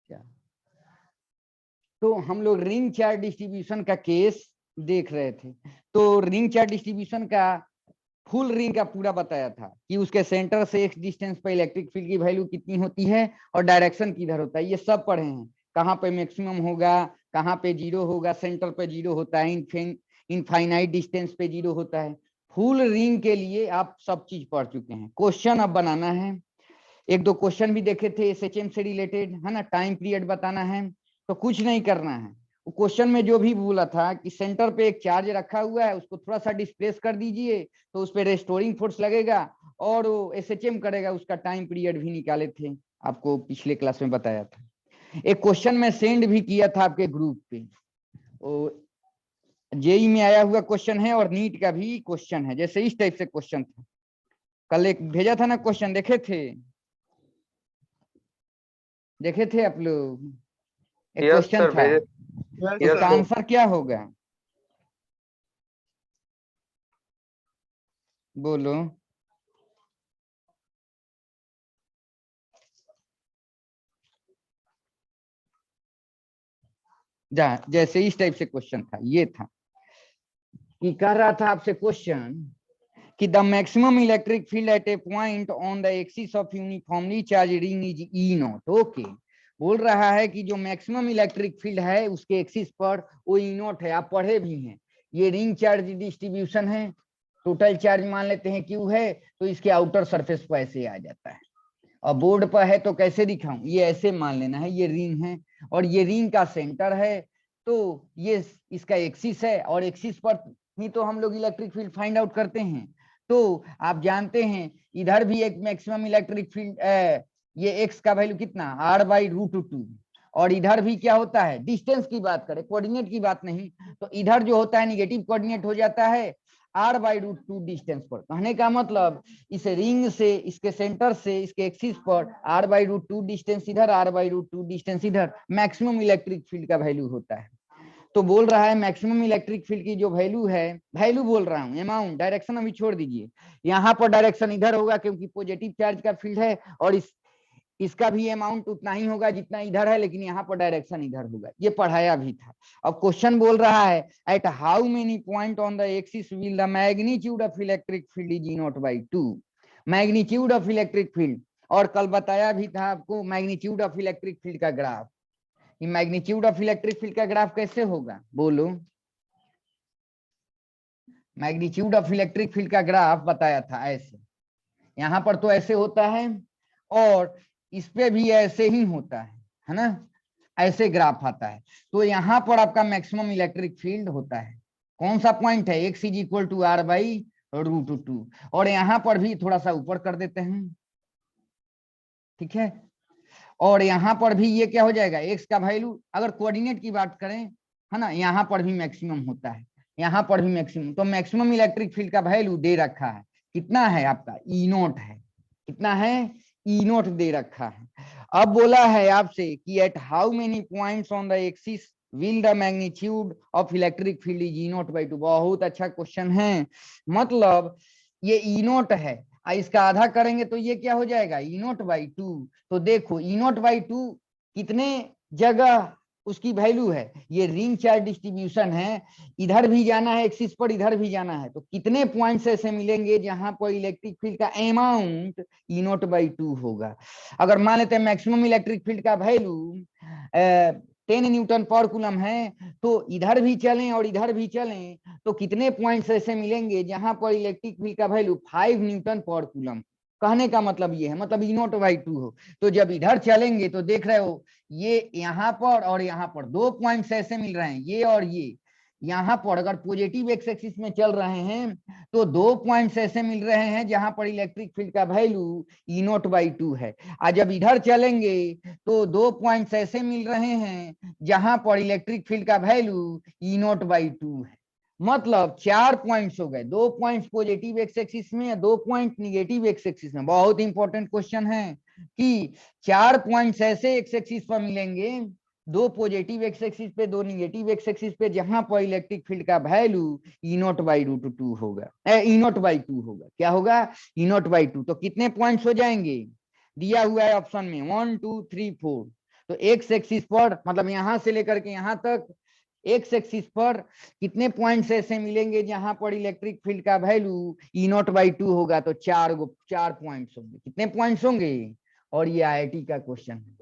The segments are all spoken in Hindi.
क्या, तो हम लोग रिंग चार्ज डिस्ट्रीब्यूशन का केस देख रहे थे। तो रिंग चार्ज डिस्ट्रीब्यूशन का फुल रिंग का पूरा बताया था कि उसके सेंटर से एक्स डिस्टेंस पर इलेक्ट्रिक फील्ड की वैल्यू कितनी होती है और डायरेक्शन किधर होता है, ये सब पढ़े हैं। कहाँ पे मैक्सिमम होगा, कहाँ पे जीरो होगा, सेंटर पे जीरो होता है, इनफाइनाइट डिस्टेंस पे जीरो होता है। फुल रिंग के लिए आप सब चीज पढ़ चुके हैं। क्वेश्चन अब बनाना है, एक दो क्वेश्चन भी देखे थे एसएचएम से रिलेटेड, है ना। टाइम पीरियड बताना है, तो कुछ नहीं करना है। क्वेश्चन में जो भी बोला था कि सेंटर पे एक चार्ज रखा हुआ है, उसको थोड़ा सा डिस्प्लेस कर दीजिए तो उस पर रेस्टोरिंग फोर्स लगेगा और वो एसएचएम करेगा, उसका टाइम पीरियड भी निकाले थे, आपको पिछले क्लास में बताया था। एक क्वेश्चन मैं सेंड भी किया था आपके ग्रुप पे, जेई में आया हुआ क्वेश्चन है और नीट का भी क्वेश्चन है, जैसे इस टाइप से क्वेश्चन था। कल एक भेजा था ना क्वेश्चन, देखे थे आप लोग? एक क्वेश्चन था, इसका आंसर क्या होगा, बोलो। जैसे इस टाइप से क्वेश्चन था, ये था कि कह रहा था आपसे क्वेश्चन कि the maximum electric field at A point on the axis of uniformly charge ring is E not. Okay, बोल रहा है कि जो मैक्सिमम इलेक्ट्रिक फील्ड है उसके एक्सिस पर वो ई नॉट है, आप पढ़े भी हैं। ये रिंग चार्ज डिस्ट्रीब्यूशन है, टोटल चार्ज मान लेते हैं क्यू है, तो इसके आउटर सरफेस पर ऐसे आ जाता है। और बोर्ड पर है तो कैसे दिखाऊं, ये ऐसे मान लेना है, ये रिंग है और ये रिंग का सेंटर है, तो ये इसका एक्सिस है और एक्सिस पर ही तो हम लोग इलेक्ट्रिक फील्ड फाइंड आउट करते हैं। तो आप जानते हैं इधर भी एक मैक्सिमम इलेक्ट्रिक फील्ड, ये एक्स का वैल्यू कितना, r/√2, और इधर भी क्या होता है, डिस्टेंस की बात करें, कोऑर्डिनेट की बात नहीं, तो इधर जो होता है निगेटिव कोऑर्डिनेट हो जाता है r/√2 डिस्टेंस पर। कहने का मतलब इस रिंग से, इसके सेंटर से इसके एक्सिस पर r/√2 डिस्टेंस इधर, r/√2 डिस्टेंस इधर, मैक्सिमम इलेक्ट्रिक फील्ड का वैल्यू होता है। तो बोल रहा है मैक्सिमम इलेक्ट्रिक फील्ड की जो वैल्यू है, वैल्यू बोल रहा हूं, अमाउंट, डायरेक्शन अभी छोड़ दीजिए, यहाँ पर डायरेक्शन इधर होगा क्योंकि पॉजिटिव चार्ज का फील्ड है, और इसका भी अमाउंट उतना ही होगा जितना इधर है, लेकिन यहाँ पर डायरेक्शन इधर होगा, ये पढ़ाया भी था। अब क्वेश्चन बोल रहा है at how many point on the axis will the magnitude of electric field is E0/2, magnitude of electric field. और कल बताया भी था आपको मैग्नीट्यूड ऑफ इलेक्ट्रिक फील्ड का graph, magnitude of electric field का ग्राफ कैसे होगा, बोलो। मैग्नीट्यूड ऑफ इलेक्ट्रिक फील्ड का ग्राफ बताया था ऐसे, यहाँ पर तो ऐसे होता है और इस पे भी ऐसे ही होता है ना, ऐसे ग्राफ आता है। तो यहाँ पर आपका मैक्सिमम इलेक्ट्रिक फील्ड होता है, कौन सा पॉइंट है, x is equal to r/√2, और यहाँ पर भी थोड़ा सा ऊपर कर देते हैं, ठीक है। और यहाँ पर भी ये क्या हो जाएगा, x का वैल्यू, अगर कोऑर्डिनेट की बात करें, है ना, यहाँ पर भी मैक्सिमम होता है, यहाँ पर भी मैक्सिमम। तो मैक्सिमम इलेक्ट्रिक फील्ड का वैल्यू दे रखा है, कितना है आपका, E0 है, कितना है, E0 दे रखा है। अब बोला है आपसे कि at how many points on the axis will the magnitude of electric field is E0/2। बहुत अच्छा क्वेश्चन है, मतलब ये E0 है, इसका आधा करेंगे तो ये क्या हो जाएगा, E0/2। तो देखो E0/2 कितने जगह उसकी वैल्यू है, ये रिंग चार्ज डिस्ट्रीब्यूशन है, इधर भी जाना है एक्सिस पर, इधर भी जाना है, तो कितने पॉइंट्स ऐसे मिलेंगे जहां पर इलेक्ट्रिक फील्ड का अमाउंट E0/2 होगा। अगर मान लेते हैं मैक्सिमम इलेक्ट्रिक फील्ड का वैल्यू 10 न्यूटन पर कूलम है, तो इधर भी चलें और इधर भी चलें तो कितने पॉइंट्स ऐसे मिलेंगे जहां पर इलेक्ट्रिक फील्ड का वैल्यू 5 न्यूटन पर कूलम। कहने का मतलब ये है, मतलब E0/2 हो। तो जब इधर चलेंगे तो देख रहे हो ये यहाँ पर और यहाँ पर दो पॉइंट्स ऐसे मिल रहे हैं, ये और ये। यहाँ पर अगर पॉजिटिव एक्स एक्सिस में चल रहे हैं तो दो पॉइंट्स ऐसे मिल रहे हैं जहां पर इलेक्ट्रिक फील्ड का वैल्यू E0/2 है। और जब इधर चलेंगे तो दो पॉइंट्स ऐसे मिल रहे हैं जहां पर इलेक्ट्रिक फील्ड का वैल्यू E0/2 है। मतलब 4 पॉइंट्स हो गए, दो पॉइंट्स पॉजिटिव एक्स एक्सिस में, दो पॉइंट निगेटिव एक्स एक्सिस में। बहुत इंपॉर्टेंट क्वेश्चन है कि 4 पॉइंट्स ऐसे एक्स एक्सिस पर मिलेंगे, दो पॉजिटिव एक्स एक्सिस पे, दो निगेटिव एक्स एक्सिस पे, जहां पर इलेक्ट्रिक फील्ड का वैल्यू E0/√2 होगा, E0/2 होगा। क्या होगा, E0/2। तो कितने पॉइंट्स हो जाएंगे, दिया हुआ है ऑप्शन में 1 2 3 4, तो एक्स एक्सिस पर मतलब यहां से लेकर के यहां तक एक्स एक्सिस पर कितने पॉइंट्स ऐसे मिलेंगे जहां पर इलेक्ट्रिक फील्ड का वैल्यू E0/2 होगा, तो 4 पॉइंट्स होंगे। कितने पॉइंट्स होंगे? और ये आईआईटी का क्वेश्चन है,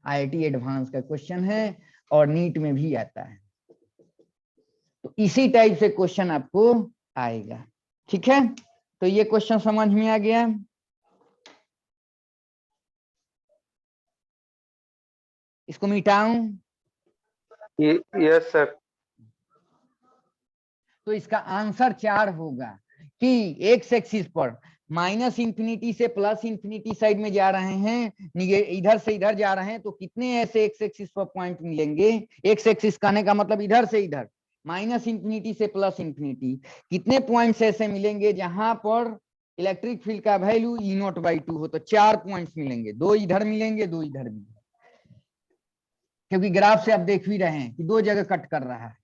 आईआईटी एडवांस का क्वेश्चन है और नीट में भी आता है। तो इसी टाइप से क्वेश्चन आपको आएगा। ठीक है, तो ये क्वेश्चन समझ में आ गया। इसको मिटाऊं? Yes sir. तो इसका आंसर 4 होगा कि एक्स एक्सिस पर माइनस इंफिनिटी से प्लस इंफिनिटी साइड में जा रहे हैं, इधर से इधर जा रहे हैं, तो कितने ऐसे एक्स एक्सिस पर पॉइंट मिलेंगे? एक्स एक्सिस कहने का मतलब इधर से इधर, माइनस इंफिनिटी से प्लस इंफिनिटी, कितने पॉइंट्स ऐसे मिलेंगे जहां पर इलेक्ट्रिक फील्ड का वैल्यू E0/2 हो? तो 4 पॉइंट्स मिलेंगे, 2 इधर मिलेंगे, 2 इधर मिलेंगे, क्योंकि ग्राफ से आप देख भी रहे हैं कि 2 जगह कट कर रहा है।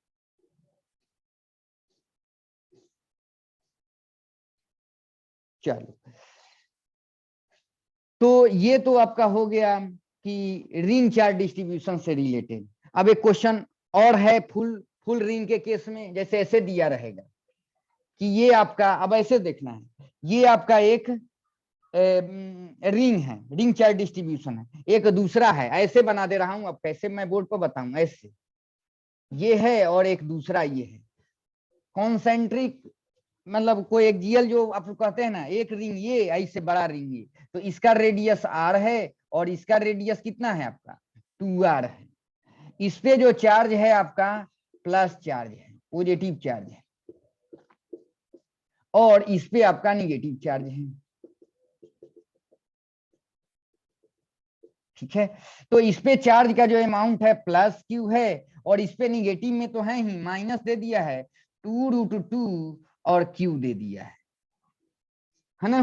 चलो, तो ये तो आपका हो गया कि रिंग चार्ज डिस्ट्रीब्यूशन से रिलेटेड। अब एक क्वेश्चन और है फुल रिंग के केस में, जैसे ऐसे दिया रहेगा कि ये आपका, अब ऐसे देखना है, ये आपका एक रिंग है, रिंग चार्ज डिस्ट्रीब्यूशन है, एक दूसरा है, ऐसे बना दे रहा हूं, अब कैसे मैं बोर्ड पर बताऊं, ऐसे ये है और एक दूसरा ये है कॉन्सेंट्रिक, मतलब कोई एक जीएल जो आप लोग कहते हैं ना, एक रिंग ये ऐसे बड़ा रिंग ये, तो इसका रेडियस r है और इसका रेडियस कितना है आपका 2r है। इस पे जो चार्ज है आपका प्लस चार्ज है, पॉजिटिव चार्ज है, और इस पे आपका निगेटिव चार्ज है। ठीक है, तो इस पे चार्ज का जो अमाउंट है प्लस q है, और इस पे निगेटिव में तो है ही, माइनस दे दिया है 2√2 और q दे दिया है ना।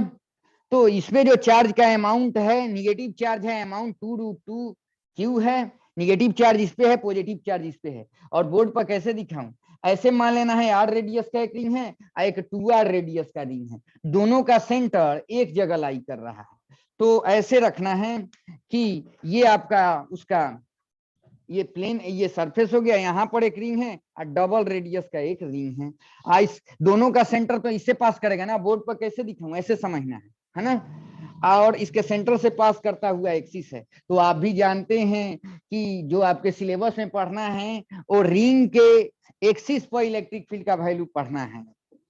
तो इसमें जो चार्ज का अमाउंट है, निगेटिव चार्ज है, अमाउंट 2√2 q है, निगेटिव चार्ज इस पे है, पॉजिटिव चार्ज इस पे है। और बोर्ड पर कैसे दिखाऊं? ऐसे मान लेना है r रेडियस का एक रिंग है और एक 2r रेडियस का रिंग है, दोनों का सेंटर एक जगह लाई कर रहा है। तो ऐसे रखना है कि ये आपका उसका ये प्लेन, ये सरफेस हो गया, यहाँ पर एक रिंग है और डबल रेडियस का एक रिंग है। इस दोनों का सेंटर तो इससे पास करेगा ना, बोर्ड पर कैसे दिखाऊं, ऐसे समझना है ना। और इसके सेंटर से पास करता हुआ एक्सिस है। तो आप भी जानते हैं कि जो आपके सिलेबस में पढ़ना है वो रिंग के एक्सिस पर इलेक्ट्रिक फील्ड का वैल्यू पढ़ना है।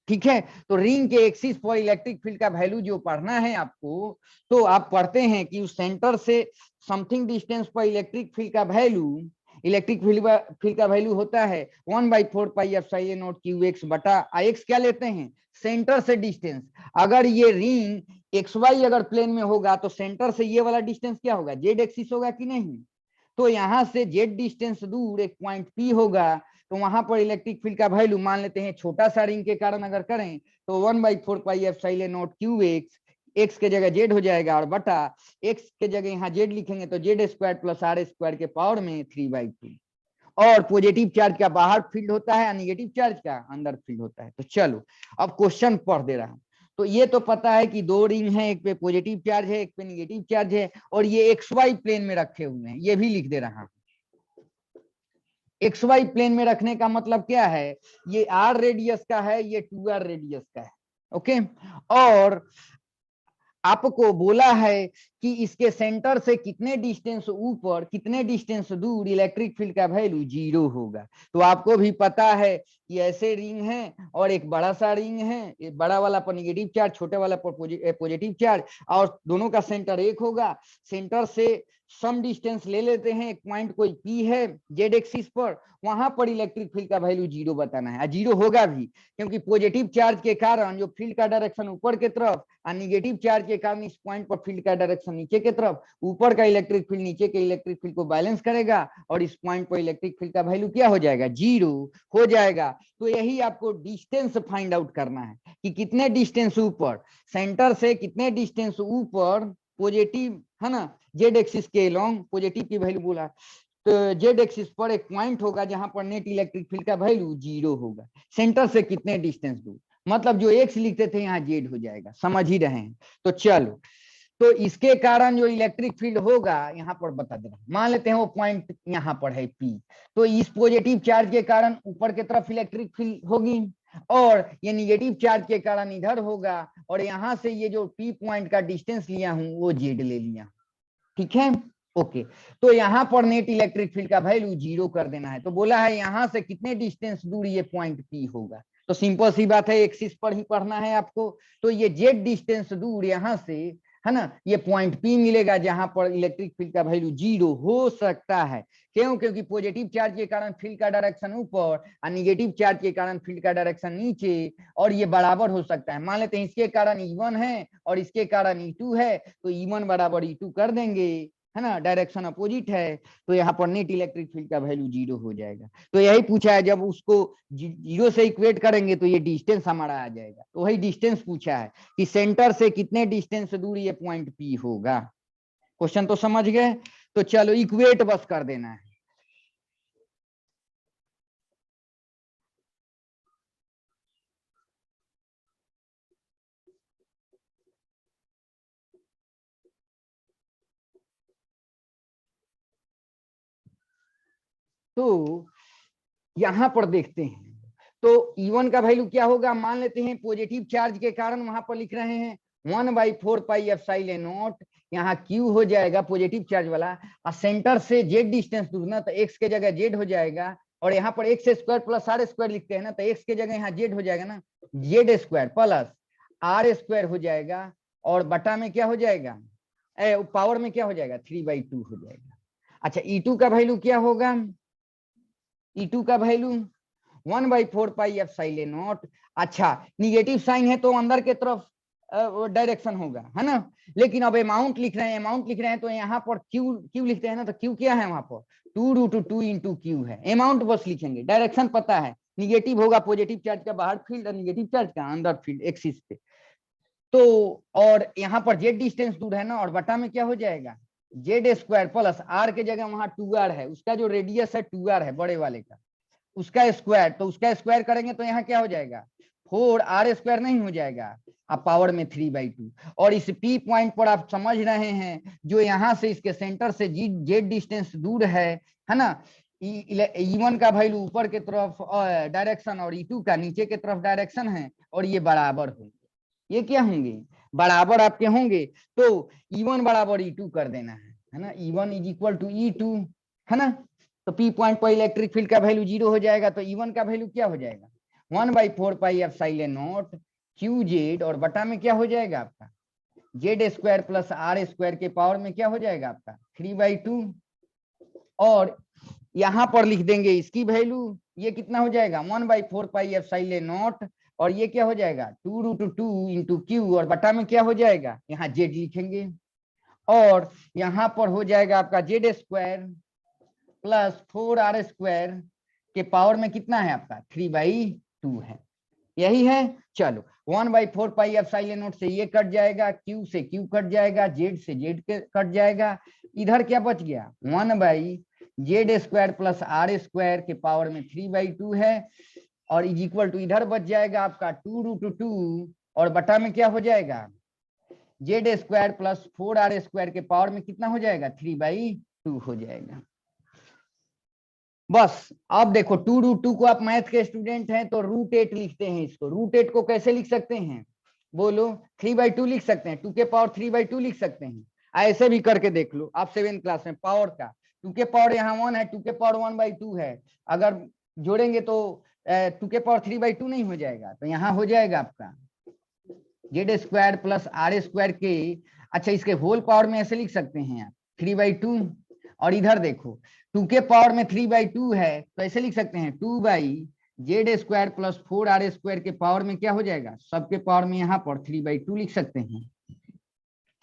ठीक है, तो रिंग के एक्सिस पर इलेक्ट्रिक फील्ड का वैल्यू जो पढ़ना है आपको, तो आप पढ़ते हैं कि उस सेंटर से समथिंग डिस्टेंस पर इलेक्ट्रिक फील्ड का वैल्यू, इलेक्ट्रिक फील्ड का वैल्यू होता है 1/4 पाई एप्सिलॉन नॉट QX बटा x, क्या लेते हैं? सेंटर से डिस्टेंस। अगर ये रिंग XY अगर प्लेन में होगा तो सेंटर से ये वाला डिस्टेंस क्या होगा? Z एक्सिस होगा कि नहीं? तो यहां से Z डिस्टेंस दूर एक पॉइंट P होगा, तो वहां पर इलेक्ट्रिक फील्ड का वैल्यू मान लेते हैं, छोटा सा रिंग के कारण अगर करें तो 1/4 pi epsilon not QX, x के जगह z हो जाएगा, और बटा x के जगह यहाँ z लिखेंगे तो z² प्लस r² के पावर में 3/2। और पॉजिटिव चार्ज का बाहर फील्ड होता है, निगेटिव चार्ज का अंदर फील्ड होता है। तो चलो अब क्वेश्चन पढ़ दे रहा हूं। तो ये तो पता है कि 2 रिंग है, एक पे पॉजिटिव चार्ज है, एक पे निगेटिव चार्ज है, और ये XY प्लेन में रखे हुए हैं, ये भी लिख दे रहा हूं। XY प्लेन में रखने का मतलब क्या है? ये r रेडियस का है, ये 2r रेडियस का है। ओके, और आपको बोला है कि इसके सेंटर से कितने डिस्टेंस ऊपर, कितने डिस्टेंस दूर इलेक्ट्रिक फील्ड का वैल्यू 0 होगा। तो आपको भी पता है कि ऐसे रिंग है और एक बड़ा सा रिंग है, एक बड़ा वाला पर निगेटिव चार्ज, छोटे वाला पर पॉजिटिव चार्ज, और दोनों का सेंटर एक होगा। सेंटर से सम डिस्टेंस ले लेते हैं, एक पॉइंट कोई P है Z एक्सिस पर, वहां पर इलेक्ट्रिक फील्ड का वैल्यू 0 बताना है। 0 होगा भी, क्योंकि पॉजिटिव चार्ज के कारण जो फील्ड का डायरेक्शन ऊपर के तरफ, और निगेटिव चार्ज के कारण इस पॉइंट पर फील्ड का डायरेक्शन नीचे के तरफ, ऊपर का इलेक्ट्रिक फील्ड नीचे के इलेक्ट्रिक फील्ड को बैलेंस करेगा, और इस पॉइंट पर इलेक्ट्रिक फील्ड का वैल्यू क्या हो जाएगा? 0 हो जाएगा। तो यही आपको डिस्टेंस फाइंड आउट करना है कि कितने डिस्टेंस ऊपर, सेंटर से कितने डिस्टेंस ऊपर पॉजिटिव, है ना, Z एक्सिस के लॉन्ग पॉजिटिव की वैल्यू बोला, तो Z एक्सिस पर एक पॉइंट होगा जहां पर नेट इलेक्ट्रिक फील्ड का वैल्यू 0 होगा। सेंटर से कितने डिस्टेंस दूर, मतलब जो x लिखते थे यहाँ Z हो जाएगा, समझ ही रहे हैं। तो चलो तो इसके कारण जो इलेक्ट्रिक फील्ड होगा यहाँ पर बता दे रहा हूं, मान लेते हैं वो पॉइंट यहाँ पर है P, तो इस पॉजिटिव चार्ज के कारण ऊपर की तरफ इलेक्ट्रिक फील्ड होगी और ये निगेटिव चार्ज के कारण इधर होगा, और यहां से ये जो P पॉइंट का डिस्टेंस लिया हूं वो Z ले लिया, ठीक है। ओके, तो यहाँ पर नेट इलेक्ट्रिक फील्ड का वैल्यू 0 कर देना है। तो बोला है यहाँ से कितने डिस्टेंस दूर ये पॉइंट P होगा, तो सिंपल सी बात है एक्सिस पर ही पढ़ना है आपको। तो ये Z डिस्टेंस दूर यहाँ से है ना, ये पॉइंट P मिलेगा जहां पर इलेक्ट्रिक फील्ड का वैल्यू 0 हो सकता है। क्यों? क्योंकि पॉजिटिव चार्ज के कारण फील्ड का डायरेक्शन ऊपर और निगेटिव चार्ज के कारण फील्ड का डायरेक्शन नीचे, और ये बराबर हो सकता है। मान लेते हैं इसके कारण E1 है और इसके कारण E2 है, तो E1 बराबर E2 कर देंगे, है ना, डायरेक्शन अपोजिट है, तो यहाँ पर नेट इलेक्ट्रिक फील्ड का वैल्यू 0 हो जाएगा। तो यही पूछा है, जब उसको 0 से इक्वेट करेंगे तो ये डिस्टेंस हमारा आ जाएगा। तो वही डिस्टेंस पूछा है कि सेंटर से कितने डिस्टेंस दूर ये पॉइंट P होगा। क्वेश्चन तो समझ गए, तो चलो इक्वेट बस कर देना है। तो यहां पर देखते हैं, तो E1 का वैल्यू क्या होगा, मान लेते हैं पॉजिटिव चार्ज के कारण वहां पर लिख रहे हैं 1/4πε0, यहाँ Q हो जाएगा पॉजिटिव चार्ज वाला, और सेंटर से Z डिस्टेंस दूर ना, तो X के जगह Z हो जाएगा, और यहाँ पर x square plus R square लिखते हैं ना, तो X के जगह यहाँ Z हो जाएगा ना, Z square plus R square हो जाएगा, और बटा में क्या हो जाएगा, पावर में क्या हो जाएगा 3/2 हो जाएगा। अच्छा E2 का वैल्यू क्या होगा, E2 का वैल्यू 1/4πε0। अच्छा निगेटिव साइन है तो अंदर के तरफ डायरेक्शन होगा, है ना, लेकिन अब अमाउंट लिख रहे हैं, तो यहाँ पर क्यू लिखते हैं ना, तो क्यू क्या है वहां पर 2√2 इंटू क्यू है, अमाउंट बस लिखेंगे, डायरेक्शन पता है, निगेटिव होगा पॉजिटिव चार्ज का बाहर फील्ड और निगेटिव चार्ज का अंदर फील्ड एक्सिस पे। तो और यहाँ पर जेड डिस्टेंस दूर है ना, और बटा में क्या हो जाएगा Z² प्लस R के जगह वहां 2R है, उसका जो रेडियस है 2R है बड़े वाले का, उसका स्क्वायर, तो उसका स्क्वायर करेंगे तो यहाँ क्या हो जाएगा 4R² नहीं हो जाएगा, अब पावर में 3/2। और इस P पॉइंट पर आप समझ रहे हैं, जो यहाँ से इसके सेंटर से Z डिस्टेंस दूर है ना, E1 का वैल्यू ऊपर के तरफ डायरेक्शन और E2 का नीचे के तरफ डायरेक्शन है, और ये बराबर होंगे, ये क्या होंगे बराबर आपके होंगे, तो E1 बराबर E2 कर देना है ना, E1 is equal to E2, है ना। तो P पॉइंट पर इलेक्ट्रिक फील्ड का वैल्यू 0 हो जाएगा, तो E1 का वैल्यू क्या हो जाएगा 1/4πε0 QZ, और बटा में क्या हो जाएगा आपका Z² प्लस R² के पावर में क्या हो जाएगा आपका 3/2, और यहां पर लिख देंगे इसकी वैल्यू, ये कितना हो जाएगा 1/4πε0, और ये क्या हो जाएगा 2√2 इंटू क्यू, और बटा में क्या हो जाएगा यहाँ Z लिखेंगे, और यहाँ पर हो जाएगा आपका Z² प्लस 4R² के पावर में कितना है आपका 3/2 है, यही है। चलो 1/4πε0 से ये कट जाएगा, Q से Q कट जाएगा, Z से Z कट जाएगा, इधर क्या बच गया 1/Z² प्लस R² के पावर में 3/2 है, और इज इक्वल टू इधर बच जाएगा आपका 2√2, और बटा में क्या हो जाएगा Z² प्लस 4R² के पावर में कितना हो जाएगा 3/2 हो जाएगा। बस अब देखो 2√2 को आप मैथ के स्टूडेंट हैं तो √8 लिखते हैं, इसको √8 को कैसे लिख सकते हैं बोलो 3/2 लिख सकते हैं, 2 के पावर 3/2 लिख सकते हैं, ऐसे भी करके देख लो आप 7th क्लास में, पावर का 2 के पावर यहाँ 1 है, 2 के पावर 1/2 है, अगर जोड़ेंगे तो 2 के पावर 3/2 नहीं हो जाएगा, तो यहाँ हो जाएगा आपका Z² प्लस R² के, अच्छा इसके होल पावर में ऐसे लिख सकते हैं आप 3/2, और इधर देखो 2 के पावर में 3/2 है, तो ऐसे लिख सकते हैं 2/Z² प्लस 4R² के पावर में क्या हो जाएगा, सबके पावर में यहाँ पर 3/2 लिख सकते हैं।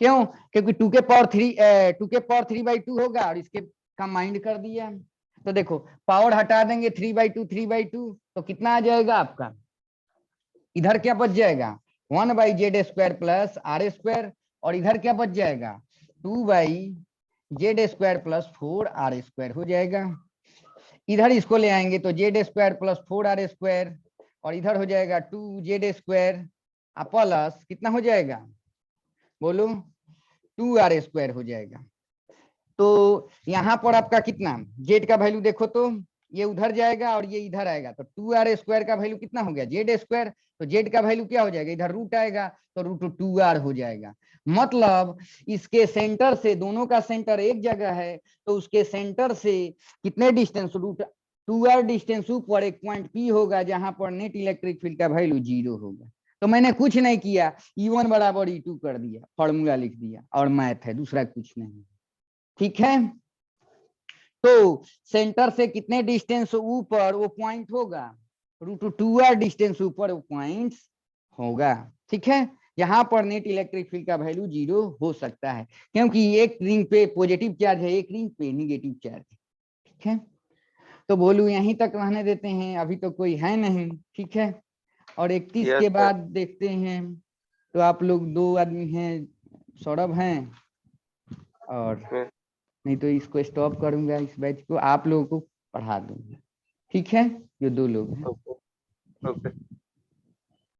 क्यों? क्योंकि 2 के पावर 3/2 होगा, और इसके कंबाइंड कर दिया, तो देखो पावर हटा देंगे 3/2 तो कितना आ जाएगा आपका, इधर क्या बच जाएगा 1/Z² प्लस R², और इधर क्या बच जाएगा 2/Z² प्लस 4R² हो जाएगा, इधर इसको ले आएंगे तो Z² प्लस 4R², और इधर हो जाएगा 2Z² प्लस कितना हो जाएगा बोलो 2r² हो जाएगा। तो यहाँ पर आपका कितना z का वैल्यू देखो तो ये उधर जाएगा और ये इधर आएगा, तो 2r² का वैल्यू कितना हो गया z²। तो z का वैल्यू क्या हो जाएगा, इधर रूट आएगा तो √2r हो जाएगा। मतलब इसके सेंटर से, दोनों का सेंटर एक जगह है, तो उसके सेंटर से कितने डिस्टेंस, √2r डिस्टेंस ऊपर एक पॉइंट P होगा जहां पर नेट इलेक्ट्रिक फील्ड का वैल्यू 0 होगा। तो मैंने कुछ नहीं किया, E1 बराबर E2 कर दिया, फॉर्मूला लिख दिया और मैथ है, दूसरा कुछ नहीं। ठीक है, तो सेंटर से कितने डिस्टेंस ऊपर वो पॉइंट होगा, √2r डिस्टेंस ऊपर वो पॉइंट होगा। ठीक है, यहाँ पर नेट इलेक्ट्रिक फील्ड का वैल्यू 0 हो सकता है, क्योंकि एक रिंग पे पॉजिटिव चार्ज है, एक रिंग पे निगेटिव चार्ज है। ठीक है, तो बोलू यहीं तक रहने देते हैं, अभी तो कोई है नहीं। ठीक है, और 31 के बाद देखते हैं। तो आप लोग 2 आदमी हैं, सौरभ हैं, और नहीं तो इसको स्टॉप करूंगा, इस बैच को आप लोगों को पढ़ा दूंगा। ठीक है, ये 2 लोग हैं।